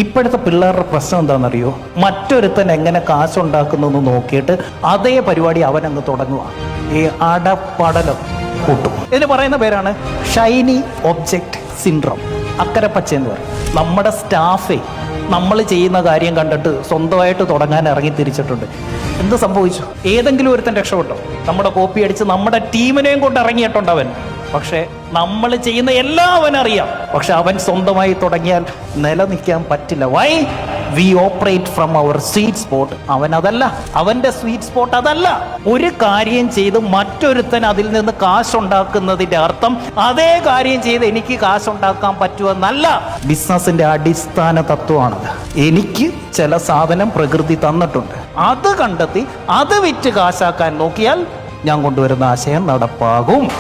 ഇപ്പോഴത്തെ പിള്ളേരുടെ പ്രശ്നം എന്താണെന്നറിയോ? മറ്റൊരുത്തൻ എങ്ങനെ കാശുണ്ടാക്കുന്നു നോക്കിയിട്ട് അതേ പരിപാടി അവനങ്ങ് തുടങ്ങുക. ഈ അടപടലം കൂട്ടും. ഇതിന് പറയുന്ന പേരാണ് ഷൈനി ഒബ്ജക്റ്റ് സിൻഡ്രോം. അക്കരെ പച്ച എന്ന് പറയും. നമ്മുടെ സ്റ്റാഫേ നമ്മൾ ചെയ്യുന്ന കാര്യം കണ്ടിട്ട് സ്വന്തമായിട്ട് തുടങ്ങാൻ ഇറങ്ങി തിരിച്ചിട്ടുണ്ട്. എന്ത് സംഭവിച്ചു? ഏതെങ്കിലും ഒരുത്തൻ രക്ഷപ്പെട്ടോ? നമ്മുടെ കോപ്പി അടിച്ച് നമ്മുടെ ടീമിനെയും കൊണ്ട് ഇറങ്ങിയിട്ടുണ്ട് അവൻ. പക്ഷെ നമ്മൾ ചെയ്യുന്ന എല്ലാം അവനറിയാം. പക്ഷെ അവൻ സ്വന്തമായി തുടങ്ങിയാൽ നിലനിൽക്കാൻ പറ്റില്ല. Why? We operate from our sweet spot. അവൻ അതല്ല, അവന്റെ സ്വീറ്റ് സ്പോട്ട് അതല്ല. ഒരു കാര്യം ചെയ്ത് മറ്റൊരുത്തൻ അതിൽ നിന്ന് കാശുണ്ടാക്കുന്നതിന്റെ അർത്ഥം അതേ കാര്യം ചെയ്ത് എനിക്ക് കാശുണ്ടാക്കാൻ പറ്റുമെന്നല്ല. ബിസിനസിന്റെ അടിസ്ഥാന തത്വമാണത്. എനിക്ക് ചില സാധനം പ്രകൃതി തന്നിട്ടുണ്ട്, അത് കണ്ടെത്തി അത് വിറ്റ് കാശാക്കാൻ നോക്കിയാൽ ഞാൻ കൊണ്ടുവരുന്ന ആശയം നടപ്പാകും.